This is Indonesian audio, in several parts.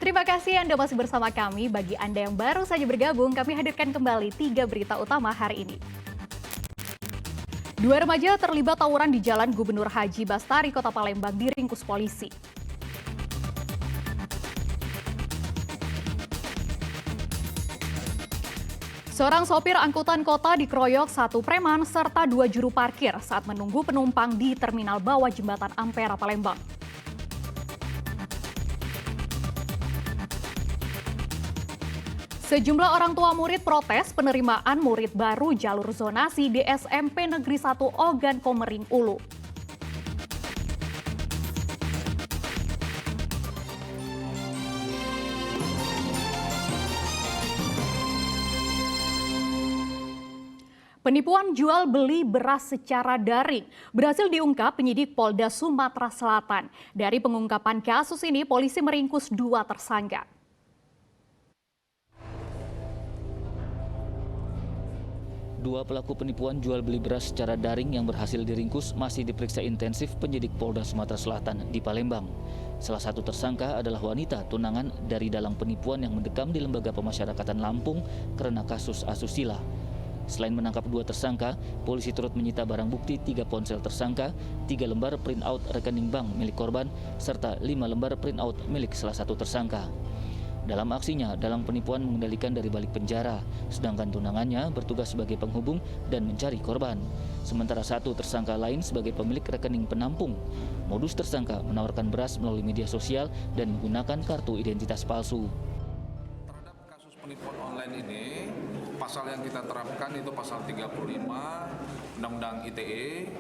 Terima kasih Anda masih bersama kami. Bagi Anda yang baru saja bergabung, kami hadirkan kembali 3 berita utama hari ini. 2 remaja terlibat tawuran di Jalan Gubernur Haji Bastari, Kota Palembang diringkus polisi. Seorang sopir angkutan kota dikeroyok 1 preman serta 2 juru parkir saat menunggu penumpang di terminal bawah jembatan Ampera, Palembang. Sejumlah orang tua murid protes penerimaan murid baru jalur zonasi di SMP Negeri 1 Ogan Komering Ulu. Penipuan jual beli beras secara daring berhasil diungkap penyidik Polda Sumatera Selatan. Dari pengungkapan kasus ini, polisi meringkus 2 tersangka. Dua pelaku penipuan jual beli beras secara daring yang berhasil diringkus masih diperiksa intensif penyidik Polda Sumatera Selatan di Palembang. Salah satu tersangka adalah wanita tunangan dari dalang penipuan yang mendekam di Lembaga Pemasyarakatan Lampung karena kasus asusila. Selain menangkap 2 tersangka, polisi turut menyita barang bukti 3 ponsel tersangka, 3 lembar printout rekening bank milik korban, serta 5 lembar printout milik salah satu tersangka. Dalam aksinya, dalang penipuan mengendalikan dari balik penjara, sedangkan tunangannya bertugas sebagai penghubung dan mencari korban. Sementara 1 tersangka lain sebagai pemilik rekening penampung. Modus tersangka menawarkan beras melalui media sosial dan menggunakan kartu identitas palsu. Terhadap kasus penipuan online ini, pasal yang kita terapkan itu pasal 35 Undang-Undang ITE,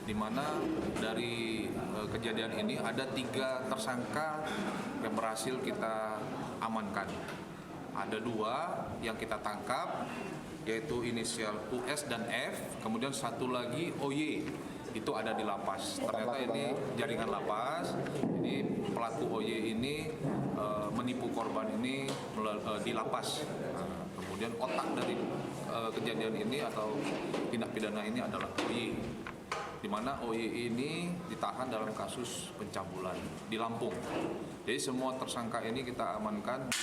di mana dari kejadian ini ada 3 tersangka yang berhasil kita amankan. Ada 2 yang kita tangkap, yaitu inisial US dan F, kemudian 1 lagi OY, itu ada di lapas. Ternyata ini jaringan lapas. Ini pelaku OY ini menipu korban ini di lapas. Kemudian otak dari kejadian ini atau tindak pidana ini adalah OY, di mana OY ini ditahan dalam kasus pencabulan di Lampung. Jadi semua tersangka ini kita amankan di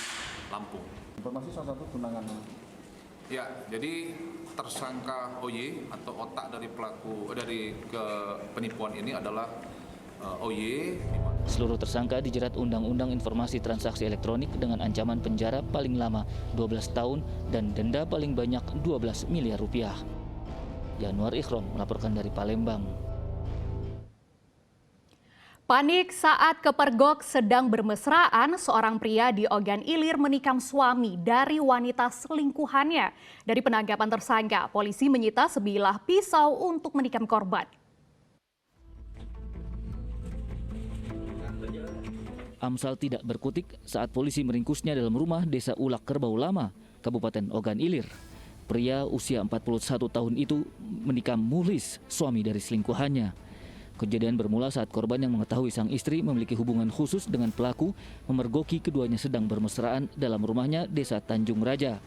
Lampung. Informasi salah satu tunangan. Ya, jadi tersangka OY atau otak dari penipuan ini adalah OY. Seluruh tersangka dijerat Undang-Undang Informasi Transaksi Elektronik dengan ancaman penjara paling lama 12 tahun dan denda paling banyak 12 miliar rupiah. Yanuar Ikhrom melaporkan dari Palembang. Panik saat kepergok sedang bermesraan, seorang pria di Ogan Ilir menikam suami dari wanita selingkuhannya. Dari penangkapan tersangka, polisi menyita sebilah pisau untuk menikam korban. Amsal tidak berkutik saat polisi meringkusnya dalam rumah Desa Ulak Kerbau Lama, Kabupaten Ogan Ilir. Pria usia 41 tahun itu menikam Muhlis, suami dari selingkuhannya. Kejadian bermula saat korban yang mengetahui sang istri memiliki hubungan khusus dengan pelaku memergoki keduanya sedang bermesraan dalam rumahnya Desa Tanjung Raja.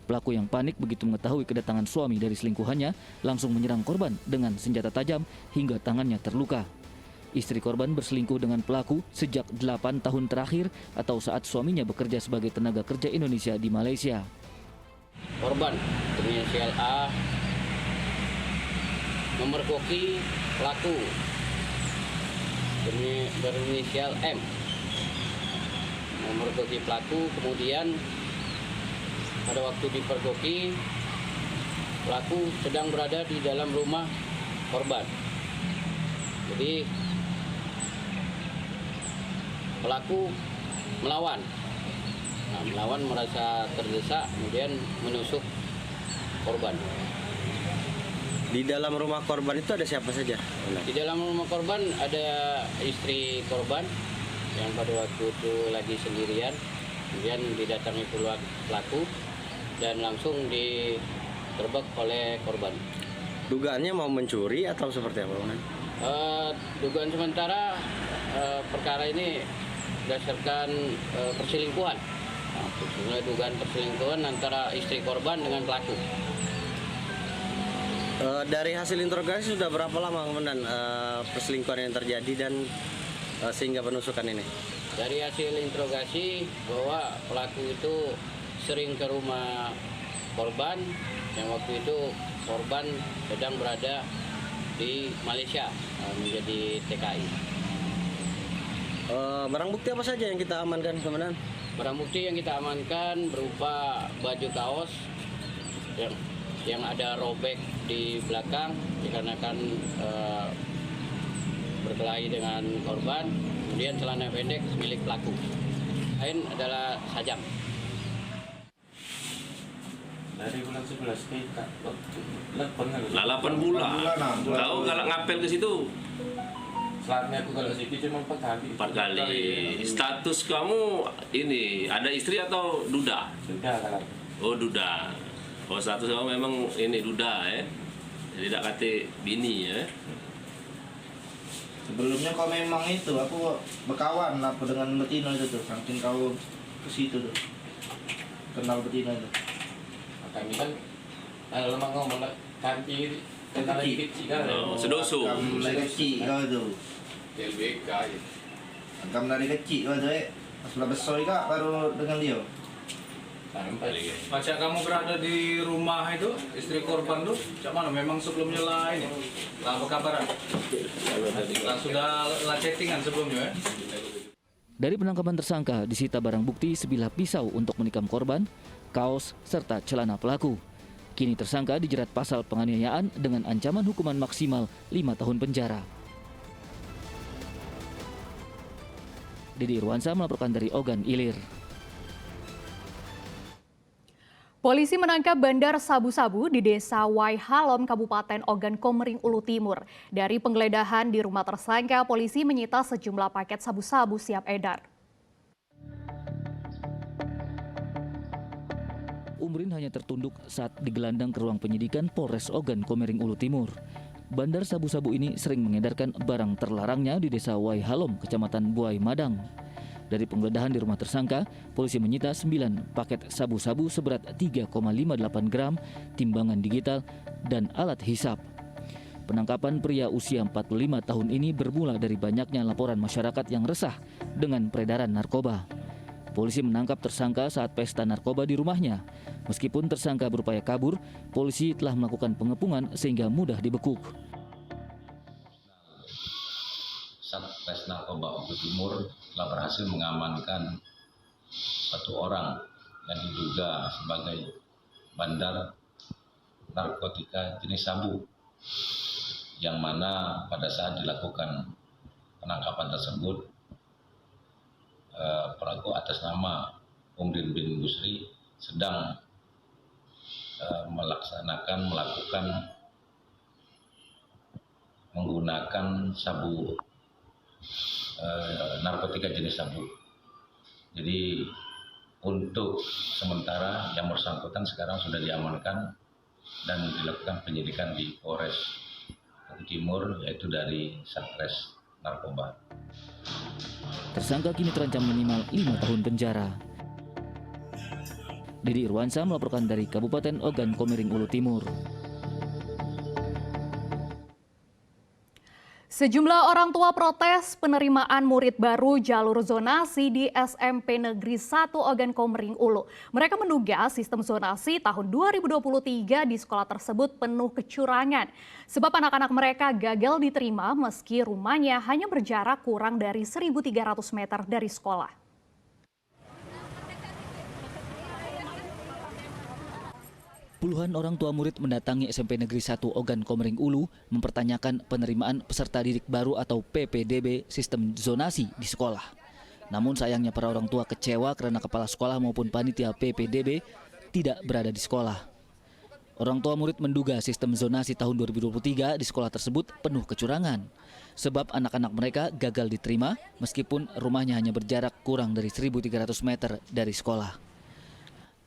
Pelaku yang panik begitu mengetahui kedatangan suami dari selingkuhannya langsung menyerang korban dengan senjata tajam hingga tangannya terluka. Istri korban berselingkuh dengan pelaku sejak 8 tahun terakhir atau saat suaminya bekerja sebagai tenaga kerja Indonesia di Malaysia. Korban berinisial A memergoki pelaku berinisial M, memergoki pelaku. Kemudian pada waktu dipergoki, pelaku sedang berada di dalam rumah korban. Jadi pelaku melawan. Melawan merasa terdesak, kemudian menusuk korban. Di dalam rumah korban itu ada siapa saja? Di dalam rumah korban ada istri korban yang pada waktu itu lagi sendirian, kemudian didatangi pelaku dan langsung diterbak oleh korban. Dugaannya mau mencuri atau seperti apa? Dugaan sementara perkara ini berdasarkan perselingkuhan. Dugaan perselingkuhan antara istri korban dengan pelaku. Dari hasil interogasi sudah berapa lama kemudian perselingkuhan yang terjadi dan sehingga penusukan ini? Dari hasil interogasi bahwa pelaku itu sering ke rumah korban yang waktu itu korban sedang berada di Malaysia menjadi TKI. Barang bukti apa saja yang kita amankan, Komandan? Barang bukti yang kita amankan berupa baju kaos yang ada robek di belakang dikarenakan berkelahi dengan korban, kemudian celana pendek milik pelaku. Lain adalah sajam. Dari bulan 11 kita 8 8 bulan. Tahu kalau ngapel ke situ Selatnya aku kalau situ cuma 4 kali. 4 kali. Status kamu ini ada istri atau duda? Sudah kalau. Oh duda. Oh status kamu memang ini duda ya. Jadi tidak kate bini ya. Sebelumnya kau memang itu, aku berkawan apa dengan betina itu tuh, saking kau ke situ tuh, kenal betina itu. Kami kan lama ngomong lah kanti kenal lagi kecil kan. Oh, sedoso. Agam dari kecil kau tuh. LBK ya. Agam dari kecil kau tuh, pas sudah besar kak baru dengan dia. Sampai Macam kamu berada di rumah itu, istri korban tuh, cak mana? Memang sebelumnya lah ini, lah apa kabar? Lah sudah lah chattingan sebelumnya ya? Dari penangkapan tersangka disita barang bukti sebilah pisau untuk menikam korban, kaos, serta celana pelaku. Kini tersangka dijerat pasal penganiayaan dengan ancaman hukuman maksimal 5 tahun penjara. Didi Irwansa melaporkan dari Ogan Ilir. Polisi menangkap bandar sabu-sabu di Desa Waihalom, Kabupaten Ogan Komering Ulu Timur. Dari penggeledahan di rumah tersangka, polisi menyita sejumlah paket sabu-sabu siap edar. Umrin hanya tertunduk saat digelandang ke ruang penyidikan Polres Ogan Komering Ulu Timur. Bandar sabu-sabu ini sering mengedarkan barang terlarangnya di Desa Waihalom, Kecamatan Buai Madang. Dari penggeledahan di rumah tersangka, polisi menyita 9 paket sabu-sabu seberat 3,58 gram, timbangan digital, dan alat hisap. Penangkapan pria usia 45 tahun ini bermula dari banyaknya laporan masyarakat yang resah dengan peredaran narkoba. Polisi menangkap tersangka saat pesta narkoba di rumahnya. Meskipun tersangka berupaya kabur, polisi telah melakukan pengepungan sehingga mudah dibekuk. Satres Narkoba Ulu Timur telah berhasil mengamankan 1 orang yang diduga sebagai bandar narkotika jenis sabu, yang mana pada saat dilakukan penangkapan tersebut pelaku atas nama Umrin bin Busri sedang melakukan menggunakan sabu narkotika jenis sabu. Jadi untuk sementara yang bersangkutan sekarang sudah diamankan dan dilakukan penyidikan di Polres Ulu Timur, yaitu dari Satres Narkoba. Tersangka kini terancam minimal 5 tahun penjara. Didi Irwansa melaporkan dari Kabupaten Ogan Komering Ulu Timur. Sejumlah orang tua protes penerimaan murid baru jalur zonasi di SMP Negeri 1 Ogan Komering Ulu. Mereka menduga sistem zonasi tahun 2023 di sekolah tersebut penuh kecurangan. Sebab anak-anak mereka gagal diterima meski rumahnya hanya berjarak kurang dari 1.300 meter dari sekolah. Puluhan orang tua murid mendatangi SMP Negeri 1 Ogan Komering Ulu mempertanyakan penerimaan peserta didik baru atau PPDB sistem zonasi di sekolah. Namun sayangnya para orang tua kecewa karena kepala sekolah maupun panitia PPDB tidak berada di sekolah. Orang tua murid menduga sistem zonasi tahun 2023 di sekolah tersebut penuh kecurangan. Sebab anak-anak mereka gagal diterima meskipun rumahnya hanya berjarak kurang dari 1.300 meter dari sekolah.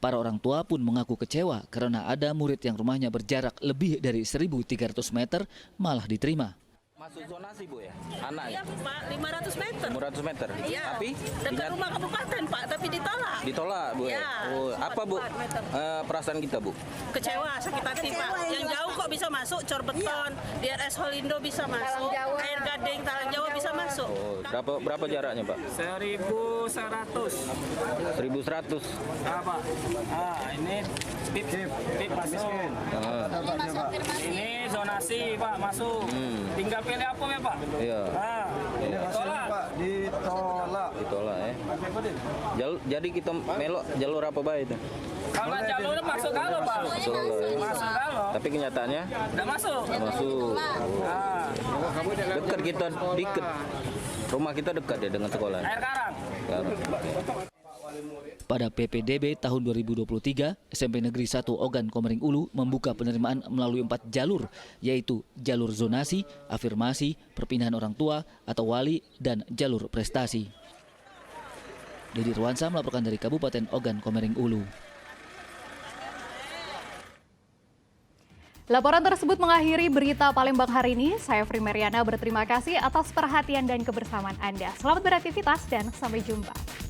Para orang tua pun mengaku kecewa karena ada murid yang rumahnya berjarak lebih dari 1.300 meter malah diterima. Masuk zonasi Bu ya? Anak Iya ya? Pak, 500 meter. 500 meter? Iya. Tapi Dekat rumah kabupaten Pak, tapi ditolak. ditolak Bu ya? Iya, Oh, apa Bu 4 meter. perasaan kita Bu? Kecewa, sakit hati Pak. Yang jauh kok bisa masuk, Cor Beton, DRS Holindo bisa masuk, Air Gading, Talang Jawa bisa masuk. Oh, berapa jaraknya Pak? 1.100. 1.100. Apa? Ini tip masuk. Ah, Ini zonasi Pak masuk. Tinggal pilih apa ya Pak? iya. Tolak. Ditolak ya. Jadi kita melok jalur apa Pak itu? Kalau jalur masuk kalau Pak. Masuk kalau ya. Masuk kalau. Tapi kenyataannya Udah masuk. masuk. Dekat kita, deket. Rumah kita dekat ya dengan sekolah. Air Karang. Pada PPDB tahun 2023, SMP Negeri 1 Ogan Komering Ulu membuka penerimaan melalui 4 jalur, yaitu jalur zonasi, afirmasi, perpindahan orang tua atau wali, dan jalur prestasi. Dedi Ruansa melaporkan dari Kabupaten Ogan Komering Ulu. Laporan tersebut mengakhiri berita Palembang hari ini. Saya Fri Meriana berterima kasih atas perhatian dan kebersamaan Anda. Selamat beraktivitas dan sampai jumpa.